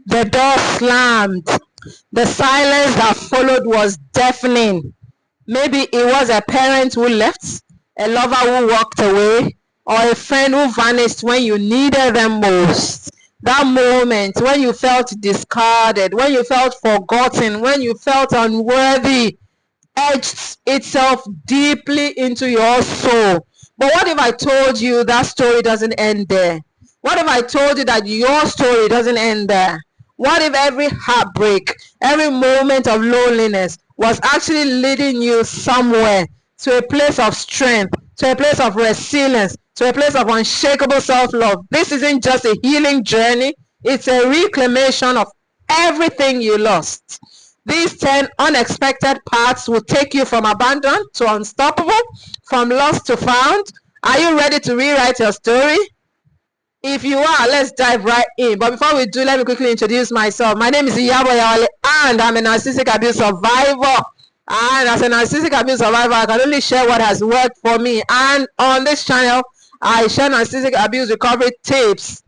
The door slammed. The silence that followed was deafening. Maybe it was a parent who left, a lover who walked away, or a friend who vanished when you needed them most. That moment when you felt discarded, when you felt forgotten, when you felt unworthy, etched itself deeply into your soul. But what if I told you that story doesn't end there? What if I told you that your story doesn't end there? What if every heartbreak, every moment of loneliness was actually leading you somewhere, to a place of strength, to a place of resilience, to a place of unshakable self-love? This isn't just a healing journey, it's a reclamation of everything you lost. These 10 unexpected paths will take you from abandoned to unstoppable, from lost to found. Are you ready to rewrite your story? If you are, let's dive right in. But before we do, let me quickly introduce myself. My name is Iyabo, Oyawale, and I'm a narcissistic abuse survivor. And as a narcissistic abuse survivor, I can only share what has worked for me. And on this channel, I share narcissistic abuse recovery tips.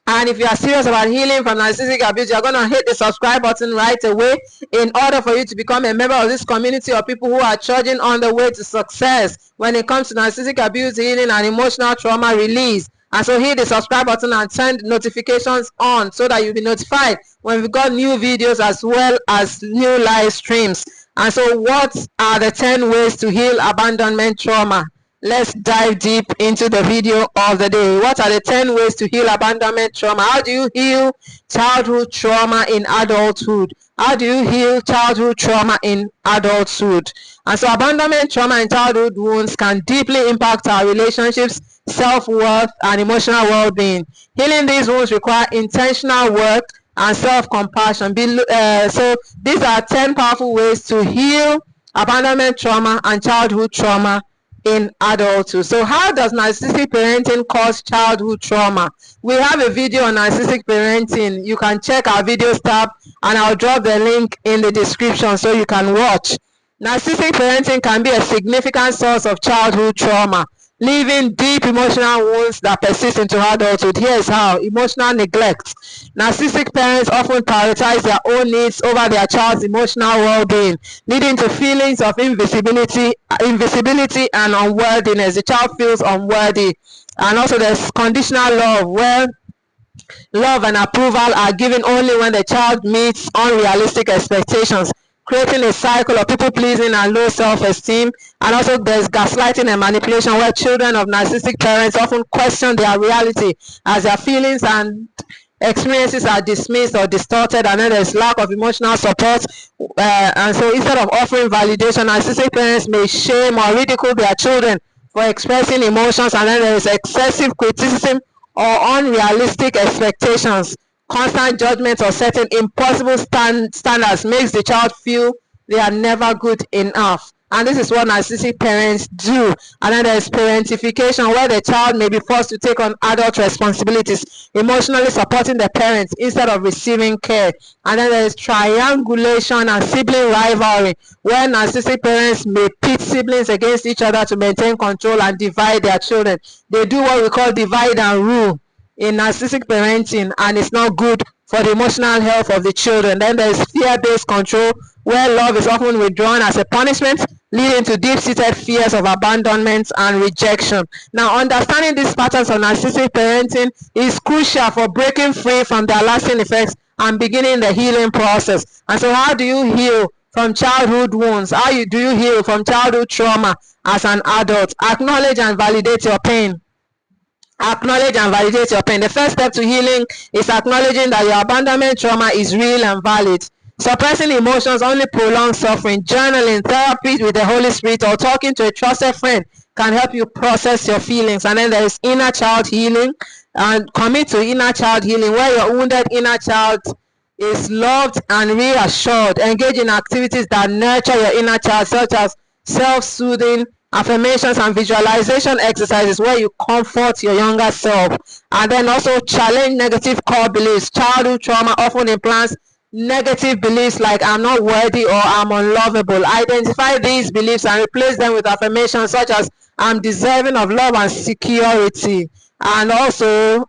And if you are serious about healing from narcissistic abuse, you're going to hit the subscribe button right away in order for you to become a member of this community of people who are charging on the way to success when it comes to narcissistic abuse healing and emotional trauma release. And so hit the subscribe button and turn notifications on so that you'll be notified when we've got new videos as well as new live streams. And so what are the 10 ways to heal abandonment trauma? Let's dive deep into the video of the day. What are the 10 ways to heal abandonment trauma? How do you heal childhood trauma in adulthood? How do you heal childhood trauma in adulthood? And so abandonment trauma and childhood wounds can deeply impact our relationships, self-worth, and emotional well-being. Healing these wounds require intentional work and self-compassion. So these are 10 powerful ways to heal abandonment trauma and childhood trauma in adulthood. So how does narcissistic parenting cause childhood trauma? We have a video on narcissistic parenting. You can check our videos tab and I'll drop the link in the description so you can watch. Narcissistic parenting can be a significant source of childhood trauma, leaving deep emotional wounds that persist into adulthood. Here's how. Emotional neglect. Narcissistic parents often prioritize their own needs over their child's emotional well-being, leading to feelings of invisibility and unworthiness. The child feels unworthy. And also there's conditional love, where love and approval are given only when the child meets unrealistic expectations, creating a cycle of people pleasing and low self-esteem. And also there's gaslighting and manipulation, where children of narcissistic parents often question their reality as their feelings and experiences are dismissed or distorted. And then there's lack of emotional support, and so instead of offering validation, narcissistic parents may shame or ridicule their children for expressing emotions. And then there's excessive criticism or unrealistic expectations. Constant judgment or setting impossible standards makes the child feel they are never good enough. And this is what narcissistic parents do. And then there's parentification, where the child may be forced to take on adult responsibilities, emotionally supporting the parents instead of receiving care. And then there's triangulation and sibling rivalry, where narcissistic parents may pit siblings against each other to maintain control and divide their children. They do what we call divide and rule in narcissistic parenting, and it's not good for the emotional health of the children. Then there's fear-based control, where love is often withdrawn as a punishment, leading to deep-seated fears of abandonment and rejection. Now, understanding these patterns of narcissistic parenting is crucial for breaking free from their lasting effects and beginning the healing process. And so how do you heal from childhood wounds? How do you heal from childhood trauma as an adult? Acknowledge and validate your pain. Acknowledge and validate your pain. The first step to healing is acknowledging that your abandonment trauma is real and valid. Suppressing emotions only prolongs suffering. Journaling, therapy with the Holy Spirit, or talking to a trusted friend can help you process your feelings. And then there is inner child healing. And commit to inner child healing, where your wounded inner child is loved and reassured. Engage in activities that nurture your inner child, such as self-soothing affirmations and visualization exercises, where you comfort your younger self. And then also challenge negative core beliefs. Childhood trauma often implants negative beliefs like I'm not worthy or I'm unlovable. Identify these beliefs and replace them with affirmations such as I'm deserving of love and security. And also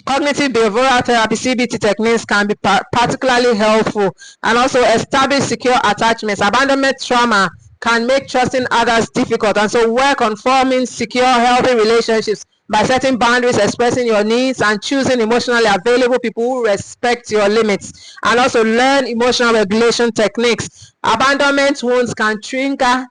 Cognitive behavioral therapy (CBT) techniques can be particularly helpful, and also establish secure attachments. Abandonment trauma can make trusting others difficult, and so work on forming secure, healthy relationships by setting boundaries, expressing your needs, and choosing emotionally available people who respect your limits. And also learn emotional regulation techniques. Abandonment wounds can trigger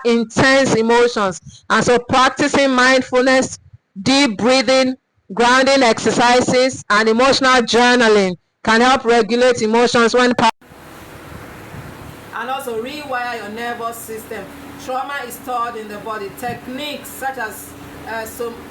intense emotions, and so practicing mindfulness, deep breathing, grounding exercises, and emotional journaling can help regulate emotions when and also rewire your nervous system. Trauma is stored in the body. Techniques such as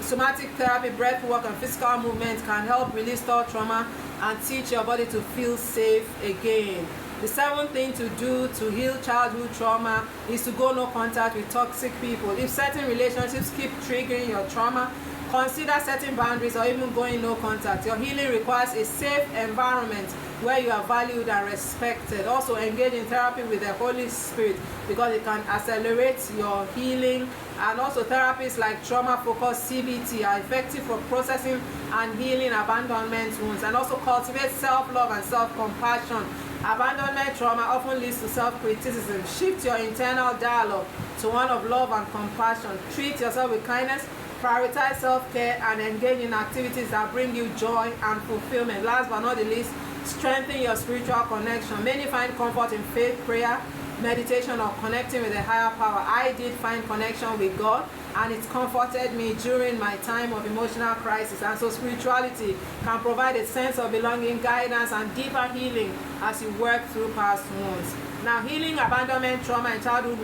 somatic therapy, breath work, and physical movement can help release stored trauma and teach your body to feel safe again. The seventh thing to do to heal childhood trauma is to go no contact with toxic people. If certain relationships keep triggering your trauma, consider setting boundaries or even going no contact. Your healing requires a safe environment where you are valued and respected. Also engage in therapy with the Holy Spirit because it can accelerate your healing. And also therapies like trauma-focused CBT are effective for processing and healing abandonment wounds, and also cultivate self-love and self-compassion. Abandonment trauma often leads to self-criticism. Shift your internal dialogue to one of love and compassion. Treat yourself with kindness, prioritize self-care, and engage in activities that bring you joy and fulfillment. Last but not the least, strengthen your spiritual connection. Many find comfort in faith, prayer, meditation, or connecting with a higher power. I did find connection with God, and it comforted me during my time of emotional crisis. And so spirituality can provide a sense of belonging, guidance, and deeper healing as you work through past wounds. Now, healing abandonment trauma and childhood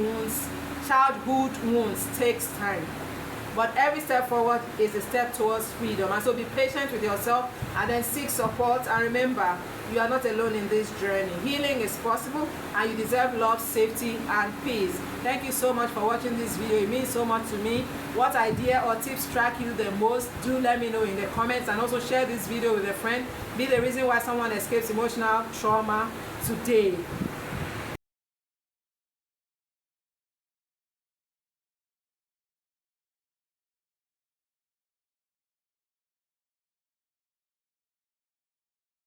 wounds takes time. But every step forward is a step towards freedom. And so be patient with yourself and then seek support. And remember, you are not alone in this journey. Healing is possible, and you deserve love, safety, and peace. Thank you so much for watching this video. It means so much to me. What idea or tips struck you the most? Do let me know in the comments, and also share this video with a friend. Be the reason why someone escapes emotional trauma today.